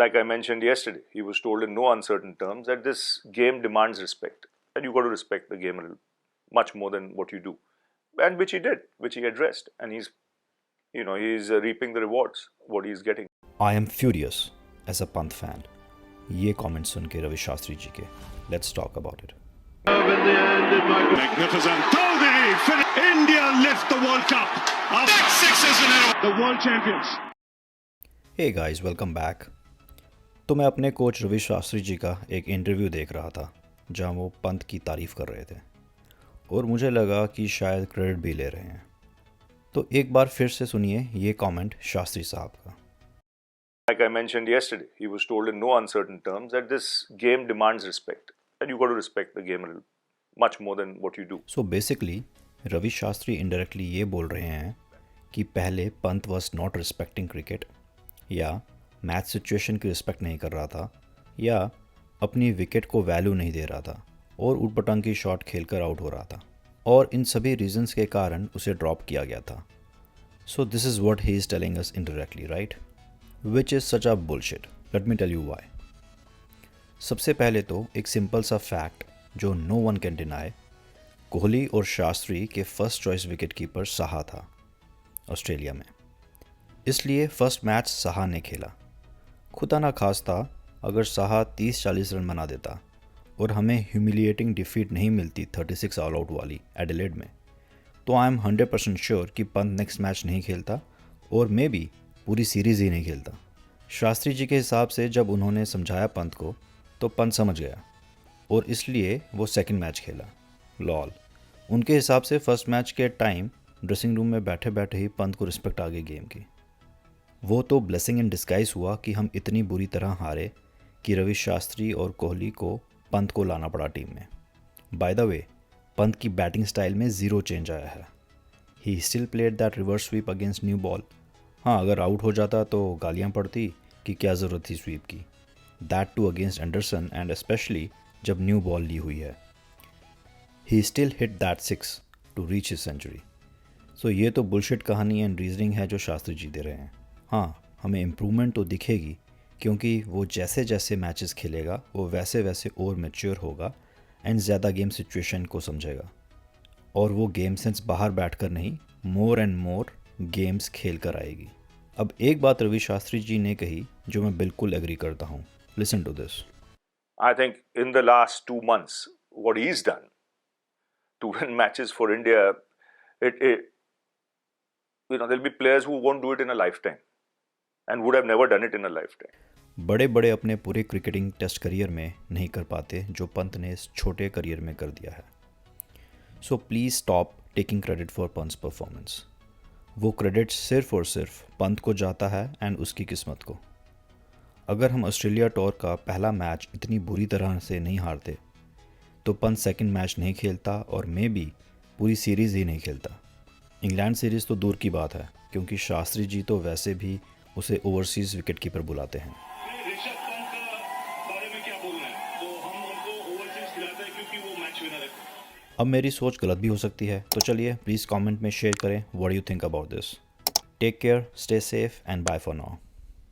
Like I mentioned yesterday, he was told in no uncertain terms that this game demands respect, and you got to respect the game a little, much more than what you do, and which he did, which he addressed, and he's reaping the rewards what he's getting. I am furious as a Panth fan. ये comment सुन के रवि शास्त्री जी के. Let's talk about it. In the end, it might be magnificent. Todi! India lift the World Cup. Next sixes in it. The world champions. Hey guys, welcome back. तो मैं अपने coach Ravi Shastri ji का एक interview देख रहा था जहां वो पंत की तारीफ़ कर रहे थे और मुझे लगा कि शायद क्रेडिट भी ले रहे हैं. तो एक बार फिर से सुनिए ये कमेंट शास्त्री साहब का. Like I mentioned yesterday, he was told in no uncertain terms that this game demands respect, and you got to respect the game a little, much more than what you do. So basically, Ravi Shastri indirectly ये बोल रहे हैं कि पहले Pant was not respecting cricket, या match situation की respect नहीं कर रहा था, या अपनी विकेट को वैल्यू नहीं दे रहा था और उटपटांग की शॉट खेलकर आउट हो रहा था, और इन सभी रीजंस के कारण उसे ड्रॉप किया गया था. So this is what he is telling us indirectly, right? Which is such a bullshit. Let me tell you why. सबसे पहले तो एक सिंपल सा फैक्ट जो no one can deny, Kohli और शास्त्री के first choice wicketkeeper Saha था ऑस्ट्रेलिया में. इसलिए फर्स्ट मैच साहा ने खेला. खुदा ना खास्ता अगर साहा 30-40 रन बना देता और हमें ह्यूमिलिएटिंग डिफीट नहीं मिलती 36 ऑल आउट वाली एडिलेड में, तो आई एम 100% श्योर कि पंत नेक्स्ट मैच नहीं खेलता और मे बी पूरी सीरीज़ ही नहीं खेलता. शास्त्री जी के हिसाब से जब उन्होंने समझाया पंत को तो पंत समझ गया और इसलिए वो सेकंड मैच खेला. लॉल. उनके हिसाब से फर्स्ट मैच के टाइम ड्रेसिंग रूम में बैठे बैठे ही पंत को रिस्पेक्ट आ गई गेम की. वो तो ब्लेसिंग इन डिस्गाइज हुआ कि हम इतनी बुरी तरह हारे कि रवि शास्त्री और कोहली को पंत को लाना पड़ा टीम में. बाय द वे, पंत की बैटिंग स्टाइल में ज़ीरो चेंज आया है. He still played that reverse sweep against new ball. हाँ, अगर आउट हो जाता तो गालियाँ पड़ती कि क्या ज़रूरत थी स्वीप की. That too against Anderson and specially जब न्यू बॉल ली हुई है. He still hit that 6 to reach his century. So ये तो बुलशिट कहानी एंड रीजनिंग है जो शास्त्री जी दे रहे हैं. हाँ, हमें इम्प्रूवमेंट तो दिखेगी क्योंकि वो जैसे जैसे मैचेस खेलेगा वो वैसे वैसे और मैच्योर होगा एंड ज़्यादा गेम सिचुएशन को समझेगा, और वो गेम सेंस बाहर बैठकर नहीं, मोर एंड मोर गेम्स खेल कर आएगी. अब एक बात रवि शास्त्री जी ने कही जो मैं बिल्कुल एग्री करता हूँ. Listen to this. I think in the last 2 months, what he's done to win matches for India, there'll be players who won't do it in a lifetime and would have never done it in a lifetime. बड़े बड़े अपने पूरे cricketing test career में नहीं कर पाते जो पंत ने इस छोटे करियर में कर दिया है. So please stop taking credit for Pant's performance. वो क्रेडिट सिर्फ और सिर्फ पंत को जाता है एंड उसकी किस्मत को. अगर हम ऑस्ट्रेलिया टूर का पहला मैच इतनी बुरी तरह से नहीं हारते तो पंत सेकंड मैच नहीं खेलता और मे बी पूरी सीरीज़ ही नहीं खेलता. इंग्लैंड सीरीज़ तो दूर की बात है क्योंकि शास्त्री जी तो वैसे भी उसे ओवरसीज़ विकेट कीपर बुलाते हैं. अब मेरी सोच गलत भी हो सकती है, तो चलिए प्लीज़ कमेंट में शेयर करें what you think about this. Take care, stay safe and bye for now.